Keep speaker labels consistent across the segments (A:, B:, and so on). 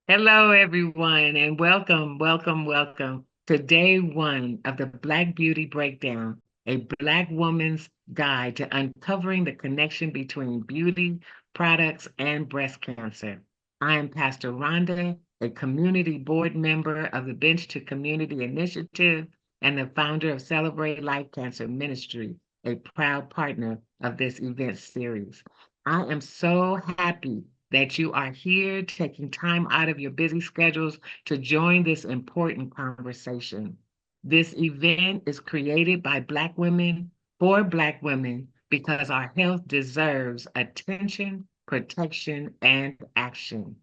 A: Hello, everyone, and welcome to day one of the Black Beauty Breakdown, a Black woman's guide to uncovering the connection between beauty, products, and breast cancer. I am Pastor Rhonda, a community board member of the Bench to Community Initiative and the founder of Celebrate Life Cancer Ministry, a proud partner of this event series. I am so happy that you are here taking time out of your busy schedules to join this important conversation. This event is created by Black women for Black women because our health deserves attention, protection, and action.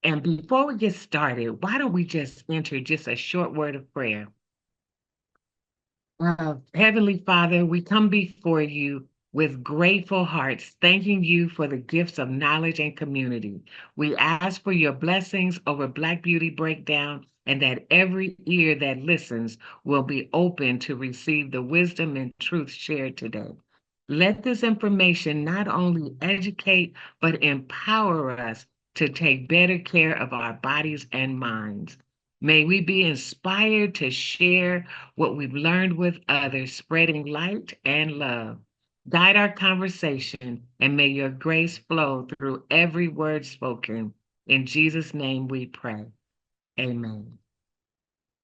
A: And before we get started, why don't we just enter just a short word of prayer? Heavenly Father, we come before you with grateful hearts, thanking you for the gifts of knowledge and community. We ask for your blessings over Black Beauty Breakdown and that every ear that listens will be open to receive the wisdom and truth shared today. Let this information not only educate, but empower us to take better care of our bodies and minds. May we be inspired to share what we've learned with others, spreading light and love. Guide our conversation, and may your grace flow through every word spoken. In Jesus' name we pray. Amen.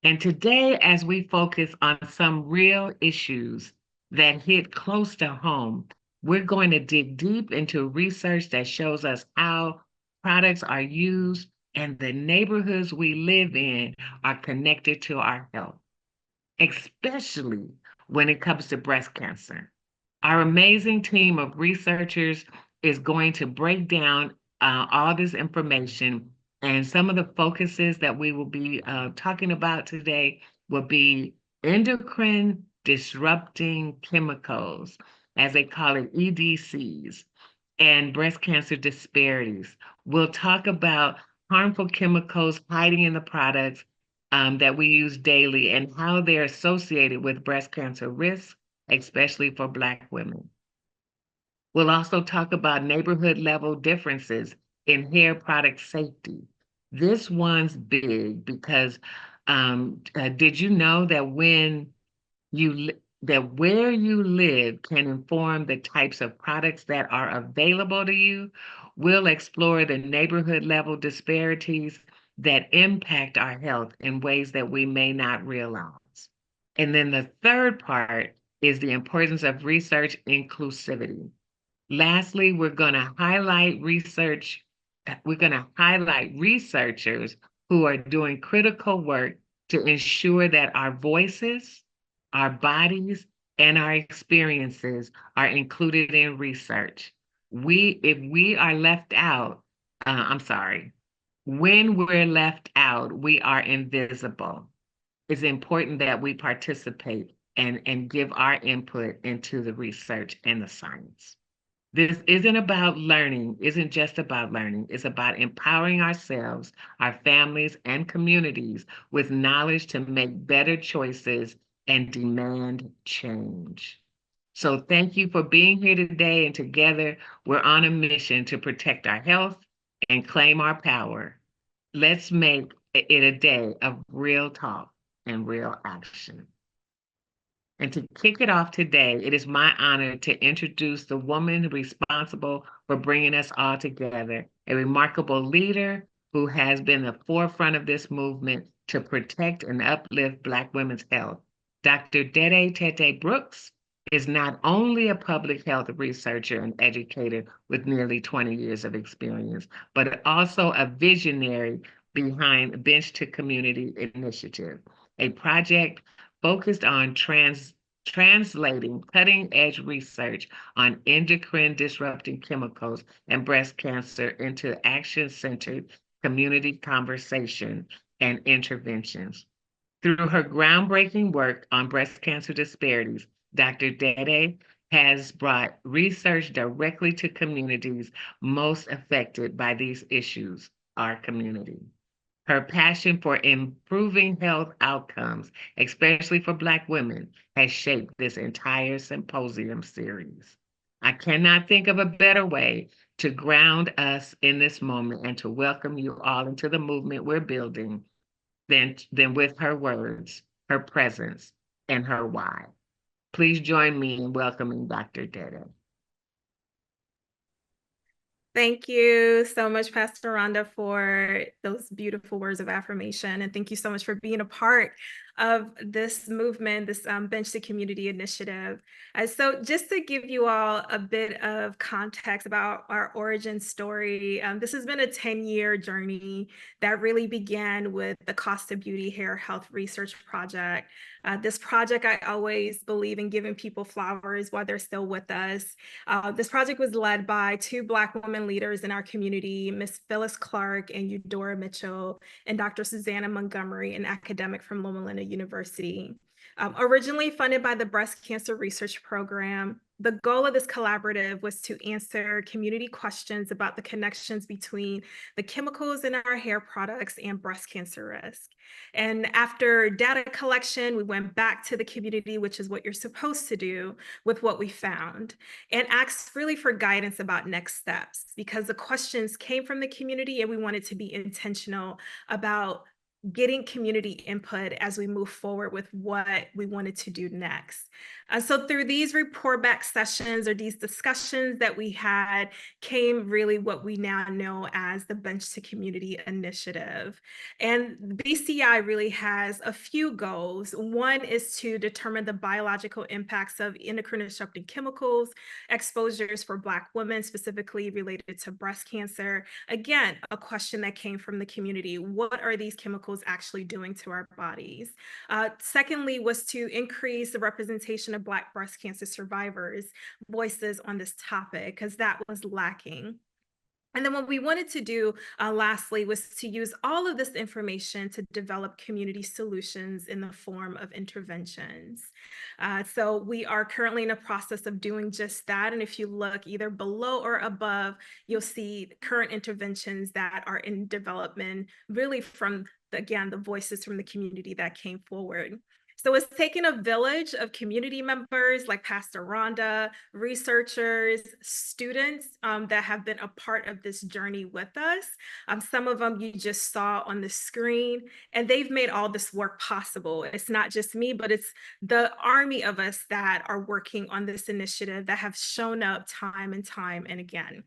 A: And today, as we focus on some real issues that hit close to home, we're going to dig deep into research that shows us how products are used and the neighborhoods we live in are connected to our health, especially when it comes to breast cancer. Our amazing team of researchers is going to break down all this information, and some of the focuses that we will be talking about today will be endocrine disrupting chemicals, as they call it, EDCs, and breast cancer disparities. We'll talk about harmful chemicals hiding in the products that we use daily and how they're associated with breast cancer risk, especially for Black women. We'll also talk about neighborhood level differences in hair product safety. This one's big because did you know that that where you live can inform the types of products that are available to you? We'll explore the neighborhood level disparities that impact our health in ways that we may not realize. And then the third part is the importance of research inclusivity. Lastly, we're going to highlight researchers who are doing critical work to ensure that our voices, our bodies, and our experiences are included in research. If we are left out, I'm sorry, when we're left out, we are invisible. It's important that we participate and give our input into the research and the science. This isn't just about learning, it's about empowering ourselves, our families, and communities with knowledge to make better choices and demand change. So thank you for being here today, and together we're on a mission to protect our health and claim our power. Let's make it a day of real talk and real action. And to kick it off today, it is my honor to introduce the woman responsible for bringing us all together, a remarkable leader who has been the forefront of this movement to protect and uplift Black women's health. Dr. Dede Tete Brooks is not only a public health researcher and educator with nearly 20 years of experience, but also a visionary behind Bench to Community Initiative, a project focused on translating cutting-edge research on endocrine disrupting chemicals and breast cancer into action-centered community conversation and interventions. Through her groundbreaking work on breast cancer disparities, Dr. Dede has brought research directly to communities most affected by these issues, our community. Her passion for improving health outcomes, especially for Black women, has shaped this entire symposium series. I cannot think of a better way to ground us in this moment and to welcome you all into the movement we're building than with her words, her presence, and her why. Please join me in welcoming Dr. Dede.
B: Thank you so much, Pastor Rhonda, for those beautiful words of affirmation. And thank you so much for being a part of this movement, this Bench to Community initiative. So just to give you all a bit of context about our origin story, this has been a 10-year journey that really began with the Cost of Beauty Hair Health Research Project. This project, I always believe in giving people flowers while they're still with us. This project was led by two Black women leaders in our community, Ms. Phyllis Clark and Eudora Mitchell, and Dr. Susanna Montgomery, an academic from Loma Linda University. Originally funded by the Breast Cancer Research Program, the goal of this collaborative was to answer community questions about the connections between the chemicals in our hair products and breast cancer risk. And after data collection, we went back to the community, which is what you're supposed to do, with what we found, and asked really for guidance about next steps, because the questions came from the community and we wanted to be intentional about getting community input as we move forward with what we wanted to do next. So through these report back sessions or these discussions that we had came really what we now know as the Bench to Community initiative. And BCI really has a few goals. One is to determine the biological impacts of endocrine disrupting chemicals, exposures for Black women, specifically related to breast cancer. Again, a question that came from the community. What are these chemicals actually doing to our bodies? Secondly, was to increase the representation of Black breast cancer survivors' voices on this topic, because that was lacking. And then what we wanted to do, lastly, was to use all of this information to develop community solutions in the form of interventions. So we are currently in a process of doing just that. And if you look either below or above, you'll see current interventions that are in development, really from, again, the voices from the community that came forward. So it's taken a village of community members like Pastor Rhonda, researchers, students that have been a part of this journey with us. Some of them you just saw on the screen, and they've made all this work possible. It's not just me, but it's the army of us that are working on this initiative that have shown up time and time and again.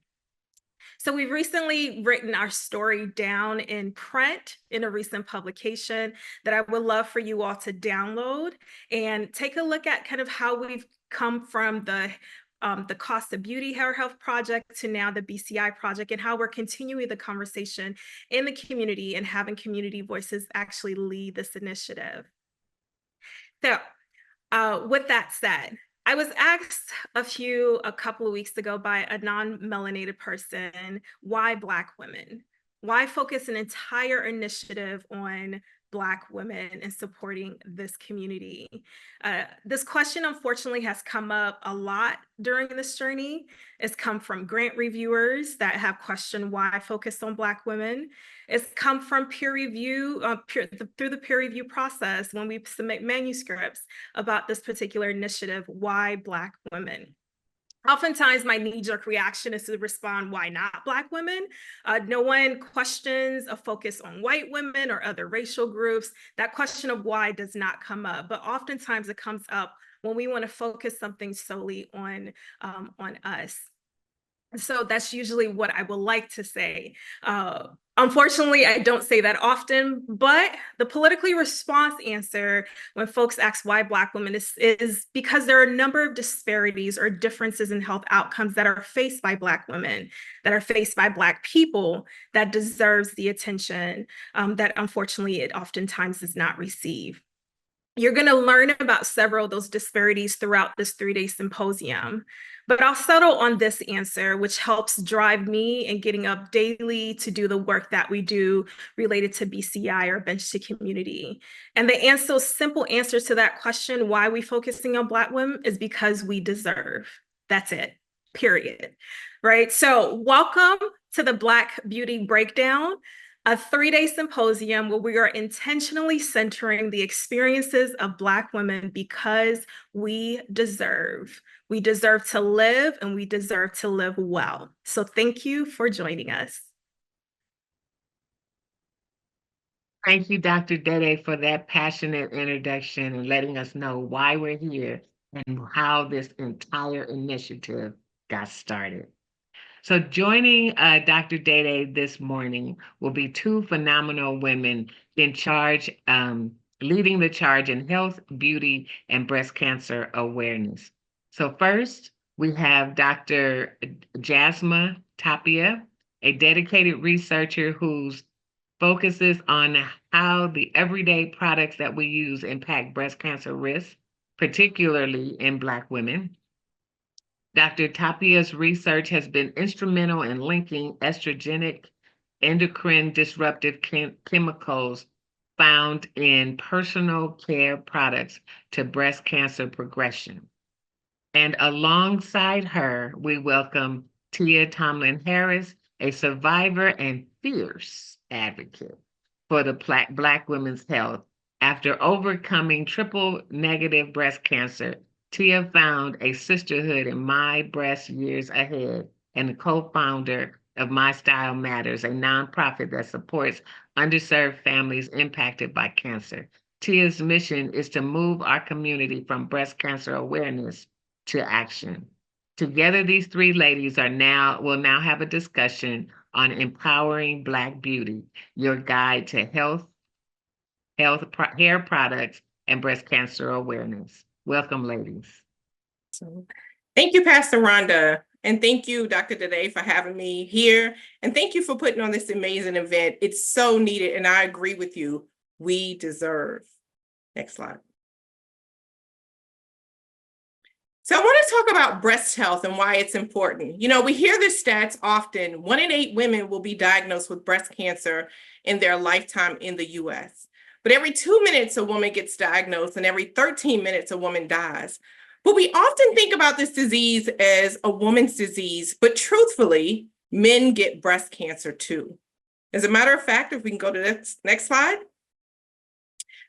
B: So we've recently written our story down in print in a recent publication that I would love for you all to download and take a look at kind of how we've come from the Cost of Beauty Hair Health Project to now the BCI project, and how we're continuing the conversation in the community and having community voices actually lead this initiative. So with that said, I was asked a couple of weeks ago by a non-melanated person, why Black women? Why focus an entire initiative on Black women and supporting this community? This question, unfortunately, has come up a lot during this journey. It's come from grant reviewers that have questioned why I focus on Black women. It's come from peer review, through the peer review process when we submit manuscripts about this particular initiative, why Black women? Oftentimes my knee-jerk reaction is to respond, why not Black women? No one questions a focus on white women or other racial groups. That question of why does not come up, but oftentimes it comes up when we want to focus something solely on us. So that's usually what I would like to say. Unfortunately, I don't say that often, but the politically response answer when folks ask why Black women is because there are a number of disparities or differences in health outcomes that are faced by Black women, that are faced by Black people, that deserves the attention that unfortunately it oftentimes does not receive. You're going to learn about several of those disparities throughout this 3-day symposium, but I'll settle on this answer, which helps drive me in getting up daily to do the work that we do related to BCI or Bench to Community. And the answer, simple answer to that question, why are we focusing on Black women, is because we deserve. That's it, period. Right? So welcome to the Black Beauty Breakdown. a 3-day symposium where we are intentionally centering the experiences of Black women because we deserve. We deserve to live and we deserve to live well. So thank you for joining us.
A: Thank you, Dr. Dede, for that passionate introduction and letting us know why we're here and how this entire initiative got started. So joining Dr. Dede this morning will be two phenomenal women in charge, leading the charge in health, beauty, and breast cancer awareness. So first, we have Dr. Jasma Tapia, a dedicated researcher whose focuses on how the everyday products that we use impact breast cancer risk, particularly in Black women. Dr. Tapia's research has been instrumental in linking estrogenic endocrine disruptive chemicals found in personal care products to breast cancer progression. And alongside her, we welcome Tia Tomlin Harris, a survivor and fierce advocate for the Black women's health. After overcoming triple negative breast cancer, Tia found a sisterhood in My Breast Years Ahead and the co-founder of My Style Matters, a nonprofit that supports underserved families impacted by cancer. Tia's mission is to move our community from breast cancer awareness to action. Together, these three ladies will now have a discussion on empowering Black beauty, your guide to hair products, and breast cancer awareness. Welcome, ladies.
C: Thank you, Pastor Rhonda. And thank you, Dr. Dede, for having me here. And thank you for putting on this amazing event. It's so needed, and I agree with you. We deserve. Next slide. So I want to talk about breast health and why it's important. You know, we hear the stats often. 1 in 8 women will be diagnosed with breast cancer in their lifetime in the US. But every 2 minutes, a woman gets diagnosed, and every 13 minutes, a woman dies. But we often think about this disease as a woman's disease, but truthfully, men get breast cancer too. As a matter of fact, if we can go to the next slide,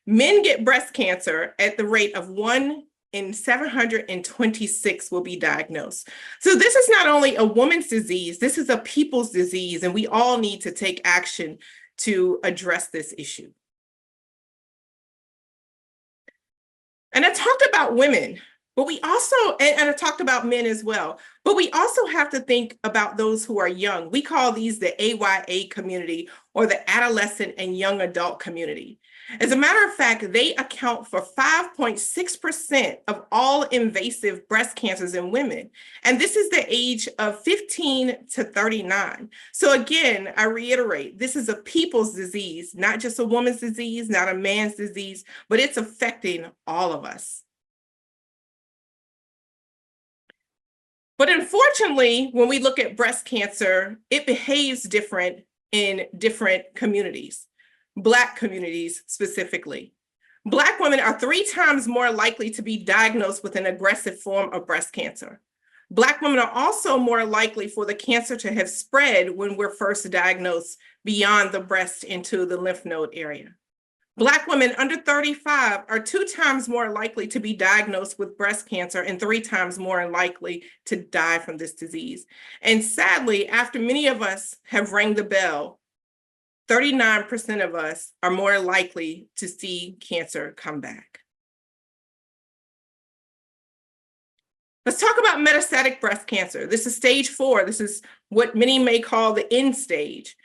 C: men get breast cancer at the rate of 1 in 726 will be diagnosed. So this is not only a woman's disease, this is a people's disease, and we all need to take action to address this issue. And I talked about women, but we also, and I talked about men as well, but we also have to think about those who are young. We call these the AYA community, or the adolescent and young adult community. As a matter of fact, they account for 5.6% of all invasive breast cancers in women. And this is the age of 15 to 39. So again, I reiterate, this is a people's disease, not just a woman's disease, not a man's disease, but it's affecting all of us. But unfortunately, when we look at breast cancer, it behaves different in different communities. Black communities specifically. Black women are 3 times more likely to be diagnosed with an aggressive form of breast cancer. Black women are also more likely for the cancer to have spread when we're first diagnosed beyond the breast into the lymph node area. Black women under 35 are 2 times more likely to be diagnosed with breast cancer and 3 times more likely to die from this disease. And sadly, after many of us have rang the bell, 39% of us are more likely to see cancer come back. Let's talk about metastatic breast cancer. This is stage 4. This is what many may call the end stage.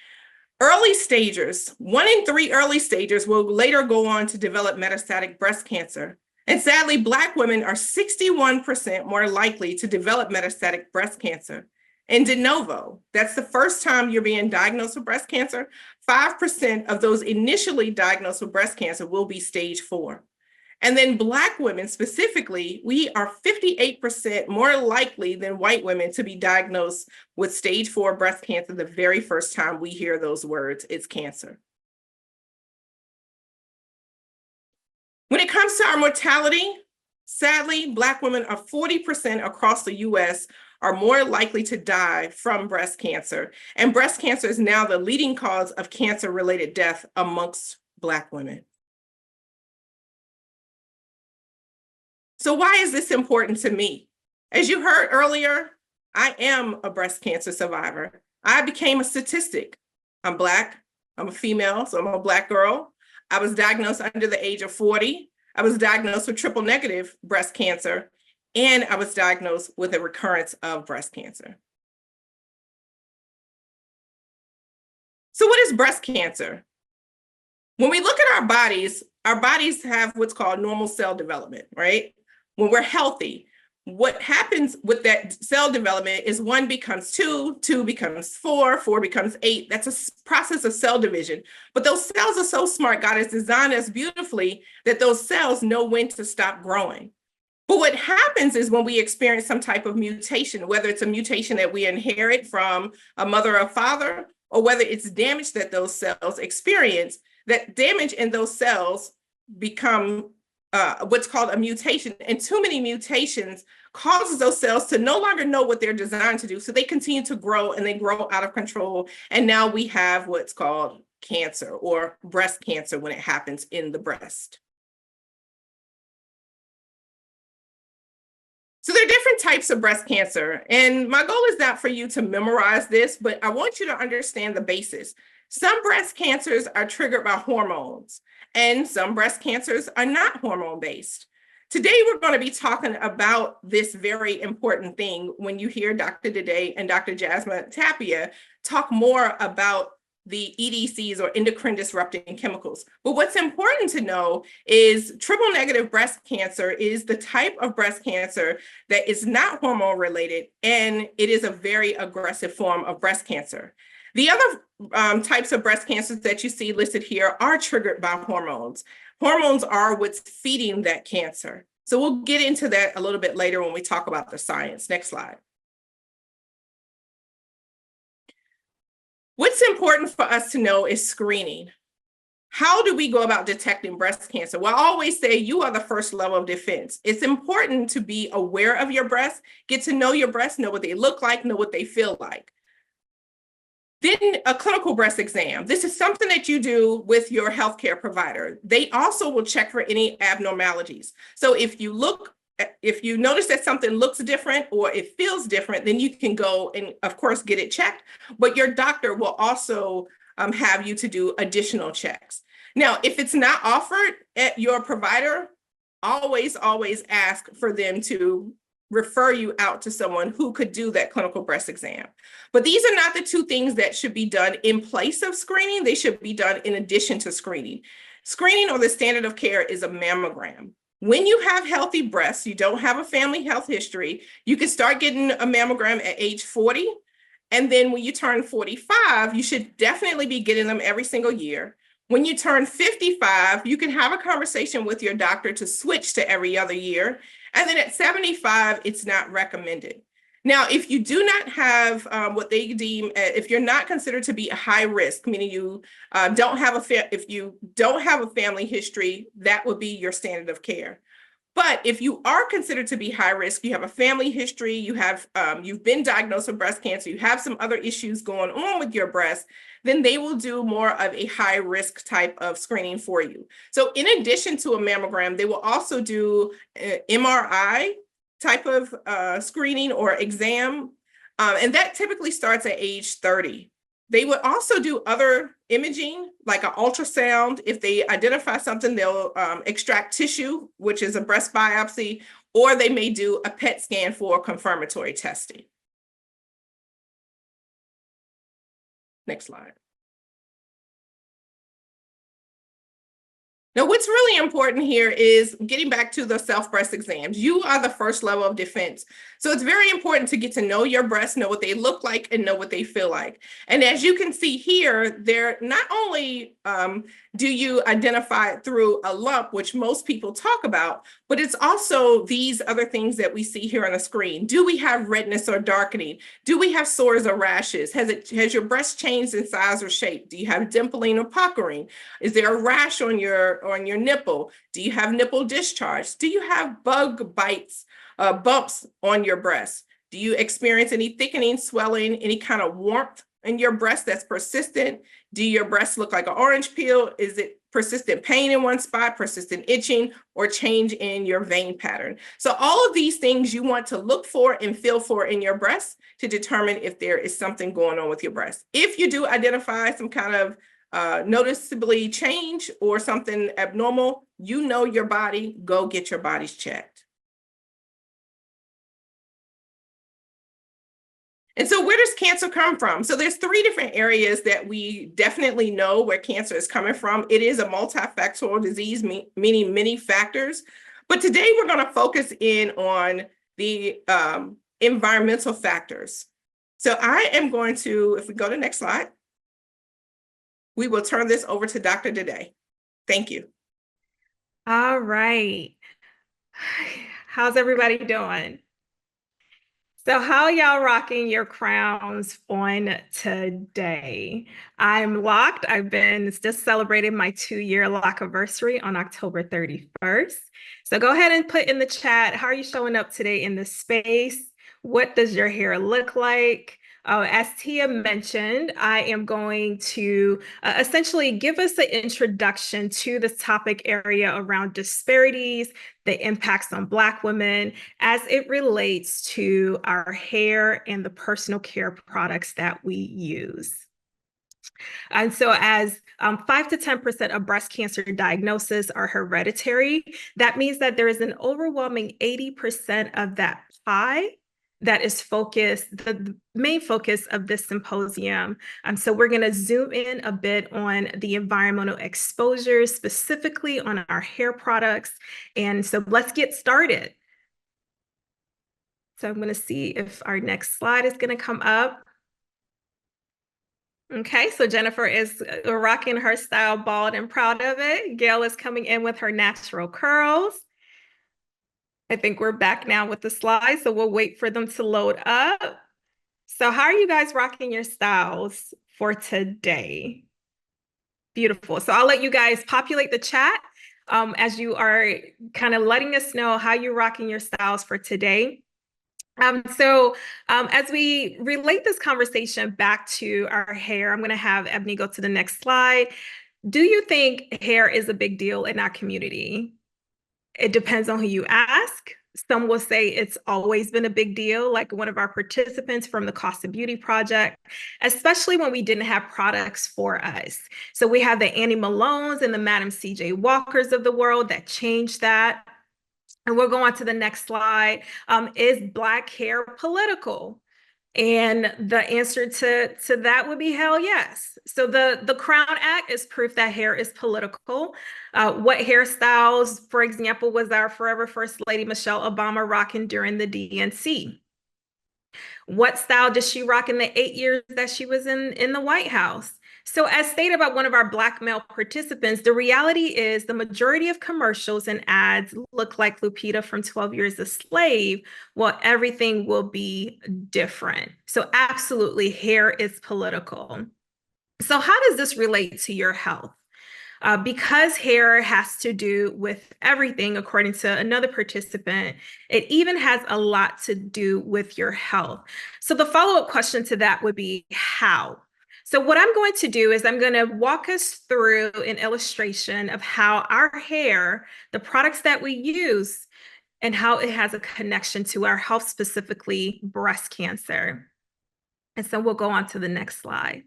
C: Early stagers, 1 in 3 early stagers will later go on to develop metastatic breast cancer. And sadly, Black women are 61% more likely to develop metastatic breast cancer. And de novo, that's the first time you're being diagnosed with breast cancer. 5% of those initially diagnosed with breast cancer will be stage 4. And then Black women specifically, we are 58% more likely than white women to be diagnosed with stage 4 breast cancer the very first time we hear those words, it's cancer. When it comes to our mortality, sadly, Black women are 40% across the US are more likely to die from breast cancer. And breast cancer is now the leading cause of cancer-related death amongst Black women. So why is this important to me? As you heard earlier, I am a breast cancer survivor. I became a statistic. I'm Black, I'm a female, so I'm a Black girl. I was diagnosed under the age of 40. I was diagnosed with triple negative breast cancer, and I was diagnosed with a recurrence of breast cancer. So what is breast cancer? When we look at our bodies have what's called normal cell development, right? When we're healthy, what happens with that cell development is 1 becomes 2, 2 becomes 4, 4 becomes 8. That's a process of cell division. But those cells are so smart. God has designed us beautifully that those cells know when to stop growing. But what happens is when we experience some type of mutation, whether it's a mutation that we inherit from a mother or father, or whether it's damage that those cells experience, that damage in those cells become what's called a mutation. And too many mutations causes those cells to no longer know what they're designed to do. So they continue to grow and they grow out of control. And now we have what's called cancer or breast cancer when it happens in the breast. So there are different types of breast cancer. And my goal is not for you to memorize this, but I want you to understand the basis. Some breast cancers are triggered by hormones, and some breast cancers are not hormone-based. Today, we're going to be talking about this very important thing when you hear Dr. Dede and Dr. Jasmine Tapia talk more about the EDCs or endocrine disrupting chemicals. But what's important to know is triple negative breast cancer is the type of breast cancer that is not hormone related, and it is a very aggressive form of breast cancer. The other types of breast cancers that you see listed here are triggered by hormones. Hormones are what's feeding that cancer. So we'll get into that a little bit later when we talk about the science. Next slide. What's important for us to know is screening. How do we go about detecting breast cancer? Well, I always say you are the first level of defense. It's important to be aware of your breasts, get to know your breasts, know what they look like, know what they feel like. Then a clinical breast exam. This is something that you do with your healthcare provider. They also will check for any abnormalities. So if you notice that something looks different or it feels different, then you can go and, of course, get it checked. But your doctor will also have you to do additional checks. Now, if it's not offered at your provider, always ask for them to refer you out to someone who could do that clinical breast exam. But these are not the two things that should be done in place of screening. They should be done in addition to screening. Screening, or the standard of care, is a mammogram. When you have healthy breasts, you don't have a family health history, you can start getting a mammogram at age 40. And then when you turn 45, you should definitely be getting them every single year. When you turn 55, you can have a conversation with your doctor to switch to every other year. And then at 75, it's not recommended. Now, if you do not have what they deem, if you're not considered to be a high risk, meaning you if you don't have a family history, that would be your standard of care. But if you are considered to be high risk, you have a family history, you've been diagnosed with breast cancer, you have some other issues going on with your breast, then they will do more of a high risk type of screening for you. So in addition to a mammogram, they will also do MRI type of screening or exam, and that typically starts at age 30. They would also do other imaging, like an ultrasound. If they identify something, they'll extract tissue, which is a breast biopsy, or they may do a PET scan for confirmatory testing. Next slide. Now, what's really important here is getting back to the self-breast exams. You are the first level of defense. So it's very important to get to know your breasts, know what they look like, and know what they feel like. And as you can see here, they're not only do you identify it through a lump, which most people talk about, but it's also these other things that we see here on the screen. Do we have redness or darkening? Do we have sores or rashes? Has your breast changed in size or shape? Do you have dimpling or puckering? Is there a rash on your nipple? Do you have nipple discharge? Do you have bug bites, bumps on your breast? Do you experience any thickening, swelling, any kind of warmth in your breast that's persistent? Do your breasts look like an orange peel? Is it persistent pain in one spot, persistent itching, or change in your vein pattern? So all of these things you want to look for and feel for in your breast to determine if there is something going on with your breast. If you do identify some kind of noticeably change or something abnormal, you know your body, go get your bodies checked. And so where does cancer come from? So there's 3 different areas that we definitely know where cancer is coming from. It is a multifactorial disease, meaning many factors. But today we're going to focus in on the environmental factors. So I am going to, if we go to the next slide, we will turn this over to Dr. Dede. Thank you.
B: All right. How's everybody doing? So how y'all rocking your crowns on today? I'm locked. I've been just celebrating my 2-year lock anniversary on October 31st. So go ahead and put in the chat, how are you showing up today in this space? What does your hair look like? As Tia mentioned, I am going to essentially give us an introduction to this topic area around disparities, the impacts on Black women as it relates to our hair and the personal care products that we use. And so as 5 to 10% of breast cancer diagnoses are hereditary, that means that there is an overwhelming 80% of that pie that is focused, the main focus of this symposium. So we're going to zoom in a bit on the environmental exposures, specifically on our hair products. And so let's get started. So I'm going to see if our next slide is going to come up. Okay, so Jennifer is rocking her style bald and proud of it. Gail is coming in with her natural curls. I think we're back now with the slides, so we'll wait for them to load up. So how are you guys rocking your styles for today? Beautiful. So I'll let you guys populate the chat as you are kind of letting us know how you're rocking your styles for today. As we relate this conversation back to our hair, I'm going to have Ebony go to the next slide. Do you think hair is a big deal in our community? It depends on who you ask. Some will say it's always been a big deal, like one of our participants from the Cost of Beauty Project, especially when we didn't have products for us. So we have the Annie Malones and the Madam C.J. Walkers of the world that changed that. And we'll go on to the next slide. Is Black hair political? And the answer to that would be hell yes. So the Crown Act is proof that hair is political. What hairstyles, for example, was our forever First Lady Michelle Obama rocking during the DNC? What style did she rock in the 8 years that she was in the White House? So as stated by one of our Black male participants, the reality is the majority of commercials and ads look like Lupita from 12 Years a Slave, while everything will be different. So absolutely, hair is political. So how does this relate to your health? Because hair has to do with everything, according to another participant, it even has a lot to do with your health. So the follow-up question to that would be how? So what I'm going to do is I'm going to walk us through an illustration of how our hair, the products that we use, and how it has a connection to our health, specifically breast cancer. And so we'll go on to the next slide.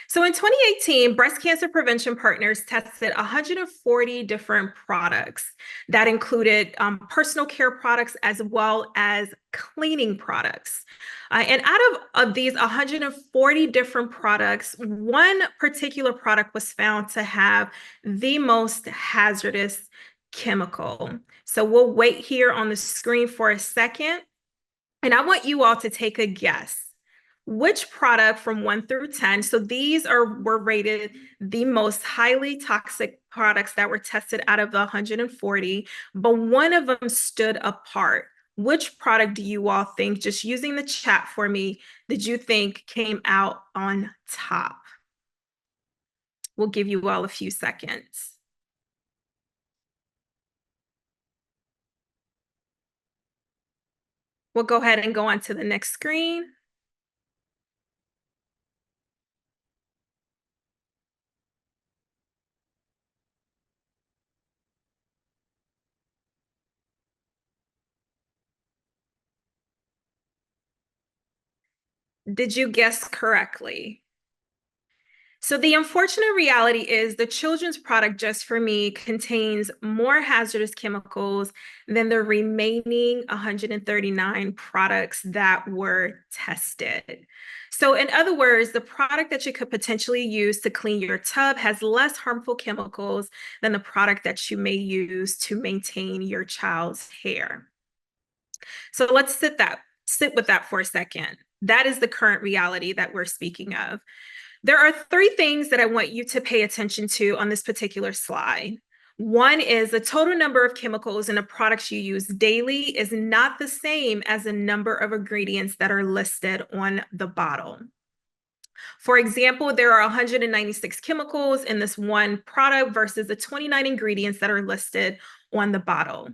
B: So in 2018, Breast Cancer Prevention Partners tested 140 different products that included personal care products as well as cleaning products. And out of these 140 different products, one particular product was found to have the most hazardous chemical. So we'll wait here on the screen for a second. And I want you all to take a guess. Which product from 1 through 10, so these were rated the most highly toxic products that were tested out of the 140, but one of them stood apart. Which product do you all think, just using the chat for me, did you think came out on top? We'll give you all a few seconds. We'll go ahead and go on to the next screen. Did you guess correctly? So the unfortunate reality is the children's product Just For Me contains more hazardous chemicals than the remaining 139 products that were tested. So in other words, the product that you could potentially use to clean your tub has less harmful chemicals than the product that you may use to maintain your child's hair. So let's sit with that for a second. That is the current reality that we're speaking of. There are 3 things that I want you to pay attention to on this particular slide. One is the total number of chemicals in the products you use daily is not the same as the number of ingredients that are listed on the bottle. For example, there are 196 chemicals in this one product versus the 29 ingredients that are listed on the bottle.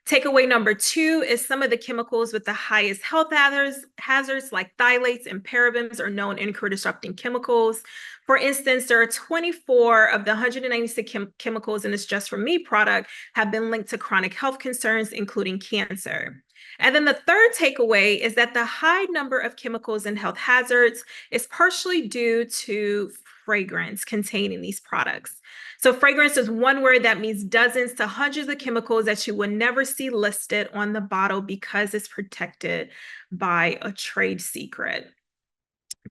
B: Takeaway number 2 is some of the chemicals with the highest health hazards like phthalates and parabens are known endocrine-disrupting chemicals. For instance, there are 24 of the 196 chemicals in this Just For Me product have been linked to chronic health concerns, including cancer. And then the third takeaway is that the high number of chemicals and health hazards is partially due to fragrance contained in these products. So fragrance is one word that means dozens to hundreds of chemicals that you would never see listed on the bottle because it's protected by a trade secret.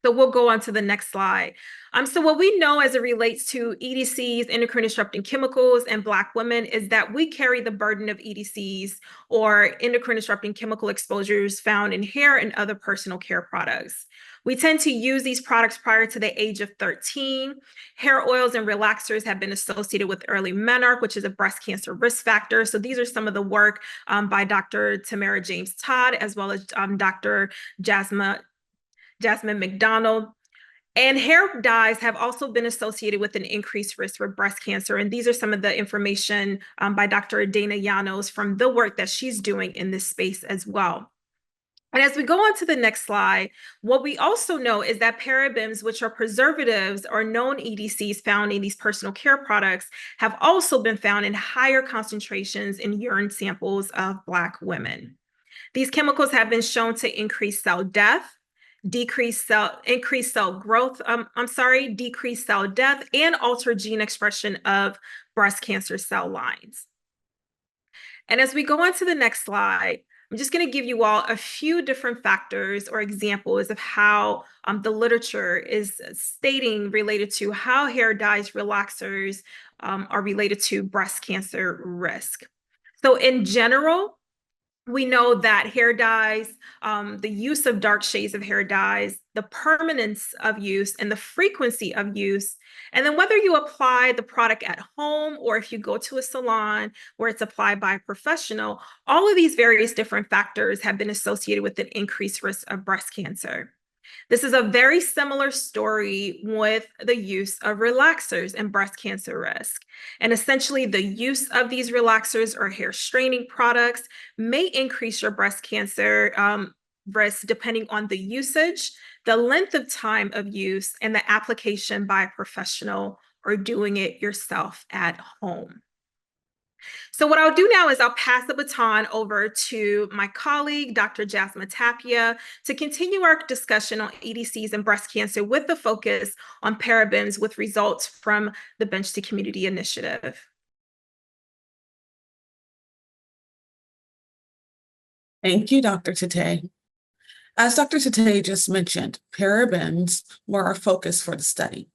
B: So we'll go on to the next slide. So what we know as it relates to EDCs, endocrine disrupting chemicals, and Black women is that we carry the burden of EDCs or endocrine disrupting chemical exposures found in hair and other personal care products. We tend to use these products prior to the age of 13. Hair oils and relaxers have been associated with early menarche, which is a breast cancer risk factor. So these are some of the work by Dr. Tamara James Todd, as well as Dr. Jasmine McDonald. And hair dyes have also been associated with an increased risk for breast cancer. And these are some of the information by Dr. Dana Llanos from the work that she's doing in this space as well. And as we go on to the next slide, what we also know is that parabens, which are preservatives or known EDCs found in these personal care products, have also been found in higher concentrations in urine samples of Black women. These chemicals have been shown to increase cell death, decrease cell death, and alter gene expression of breast cancer cell lines. And as we go on to the next slide, I'm just going to give you all a few different factors or examples of how the literature is stating related to how hair dyes relaxers are related to breast cancer risk. So in general, we know that hair dyes, the use of dark shades of hair dyes, the permanence of use and the frequency of use, and then whether you apply the product at home or if you go to a salon where it's applied by a professional, all of these various different factors have been associated with an increased risk of breast cancer. This is a very similar story with the use of relaxers and breast cancer risk. And essentially, the use of these relaxers or hair straightening products may increase your breast cancer risk depending on the usage, the length of time of use, and the application by a professional or doing it yourself at home. So what I'll do now is I'll pass the baton over to my colleague, Dr. Jasmine Tapia, to continue our discussion on EDCs and breast cancer with the focus on parabens with results from the Bench to Community Initiative.
D: Thank you, Dr. Tate. As Dr. Tate just mentioned, parabens were our focus for the study.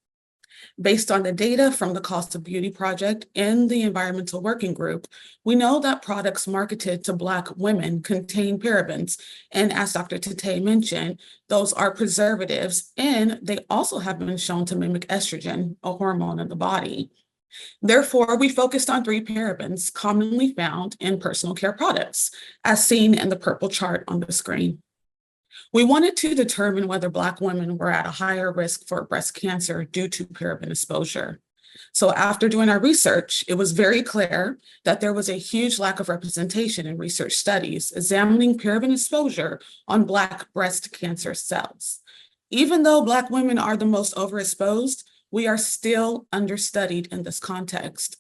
D: Based on the data from the Cost of Beauty Project and the Environmental Working Group, we know that products marketed to Black women contain parabens. And as Dr. Tate mentioned, those are preservatives, and they also have been shown to mimic estrogen, a hormone in the body. Therefore, we focused on 3 parabens commonly found in personal care products, as seen in the purple chart on the screen. We wanted to determine whether Black women were at a higher risk for breast cancer due to paraben exposure. So after doing our research, it was very clear that there was a huge lack of representation in research studies examining paraben exposure on Black breast cancer cells. Even though Black women are the most overexposed, we are still understudied in this context.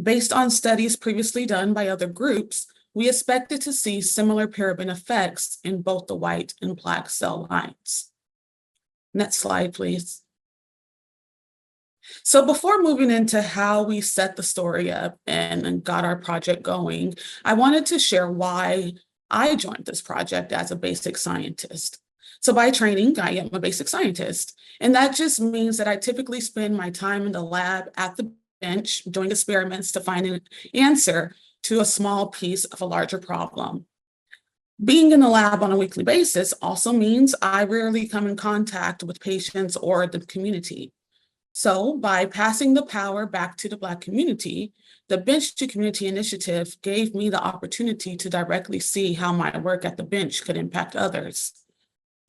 D: Based on studies previously done by other groups, we expected to see similar paraben effects in both the white and Black cell lines. Next slide, please. So before moving into how we set the story up and got our project going, I wanted to share why I joined this project as a basic scientist. So by training, I am a basic scientist, and that just means that I typically spend my time in the lab at the bench doing experiments to find an answer to a small piece of a larger problem. Being in the lab on a weekly basis also means I rarely come in contact with patients or the community. So by passing the power back to the Black community, the Bench to Community initiative gave me the opportunity to directly see how my work at the bench could impact others.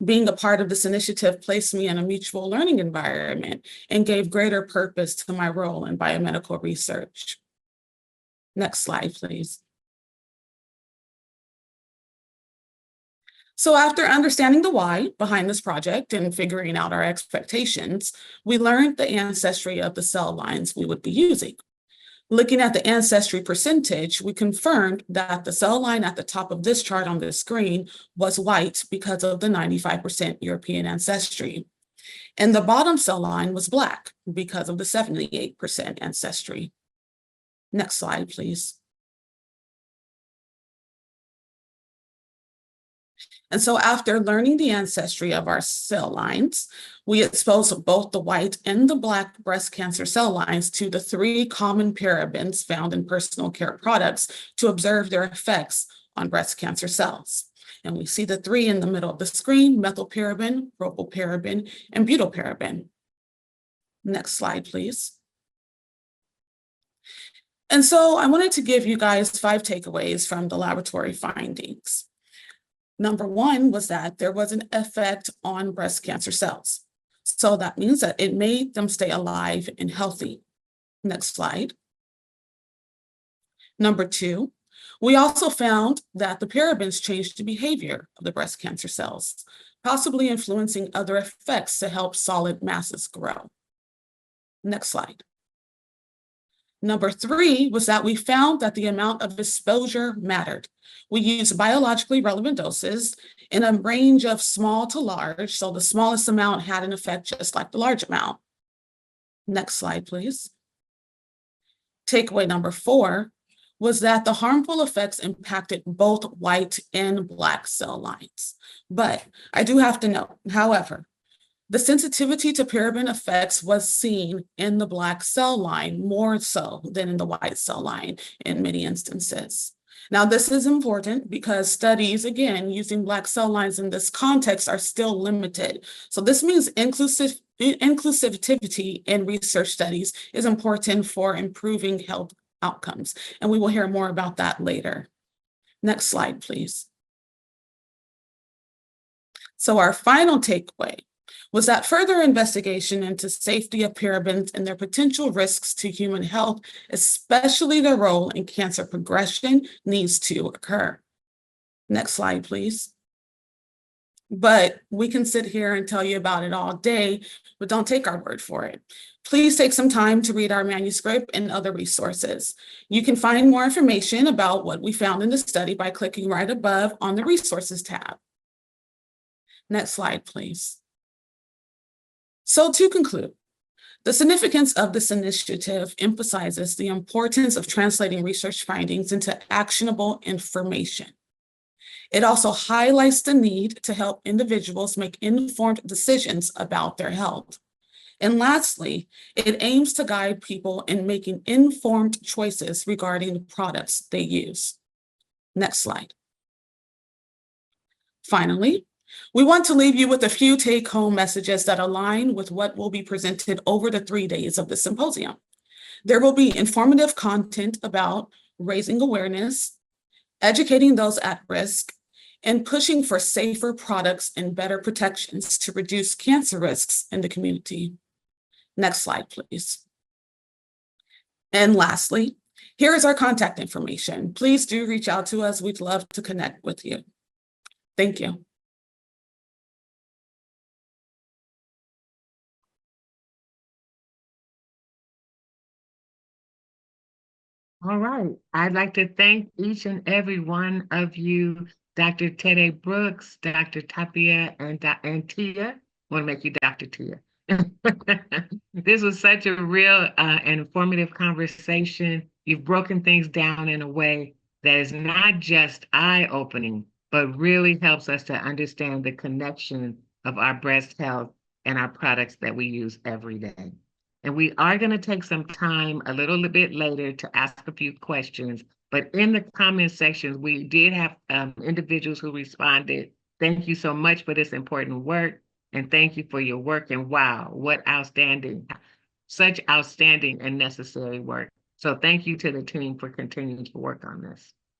D: Being a part of this initiative placed me in a mutual learning environment and gave greater purpose to my role in biomedical research. Next slide, please. So after understanding the why behind this project and figuring out our expectations, we learned the ancestry of the cell lines we would be using. Looking at the ancestry percentage, we confirmed that the cell line at the top of this chart on the screen was white because of the 95% European ancestry. And the bottom cell line was Black because of the 78% ancestry. Next slide, please. And so after learning the ancestry of our cell lines, we exposed both the white and the Black breast cancer cell lines to the 3 common parabens found in personal care products to observe their effects on breast cancer cells. And we see the 3 in the middle of the screen: methylparaben, propylparaben, and butylparaben. Next slide, please. And so I wanted to give you guys 5 takeaways from the laboratory findings. Number 1 was that there was an effect on breast cancer cells. So that means that it made them stay alive and healthy. Next slide. Number 2, we also found that the parabens changed the behavior of the breast cancer cells, possibly influencing other effects to help solid masses grow. Next slide. Number 3 was that we found that the amount of exposure mattered. We used biologically relevant doses in a range of small to large, so the smallest amount had an effect just like the large amount. Next slide, please. Takeaway number 4 was that the harmful effects impacted both white and Black cell lines. But I do have to note, however, the sensitivity to paraben effects was seen in the Black cell line more so than in the white cell line in many instances. Now, this is important because studies, again, using Black cell lines in this context are still limited. So this means inclusivity in research studies is important for improving health outcomes. And we will hear more about that later. Next slide, please. So our final takeaway was that further investigation into safety of parabens and their potential risks to human health, especially their role in cancer progression, needs to occur. Next slide, please. But we can sit here and tell you about it all day, but don't take our word for it. Please take some time to read our manuscript and other resources. You can find more information about what we found in the study by clicking right above on the resources tab. Next slide, please. So to conclude, the significance of this initiative emphasizes the importance of translating research findings into actionable information. It also highlights the need to help individuals make informed decisions about their health. And lastly, it aims to guide people in making informed choices regarding the products they use. Next slide. Finally, we want to leave you with a few take-home messages that align with what will be presented over the 3 days of the symposium. There will be informative content about raising awareness, educating those at risk, and pushing for safer products and better protections to reduce cancer risks in the community. Next slide, please. And lastly, here is our contact information. Please do reach out to us. We'd love to connect with you. Thank you.
A: All right. I'd like to thank each and every one of you, Dr. Tede Brooks, Dr. Tapia, and Tia. I want to make you Dr. Tia. This was such a real and informative conversation. You've broken things down in a way that is not just eye-opening, but really helps us to understand the connection of our breast health and our products that we use every day. And we are going to take some time a little bit later to ask a few questions. But in the comment sections, we did have individuals who responded. Thank you so much for this important work. And thank you for your work. And wow, what outstanding, such outstanding and necessary work. So thank you to the team for continuing to work on this.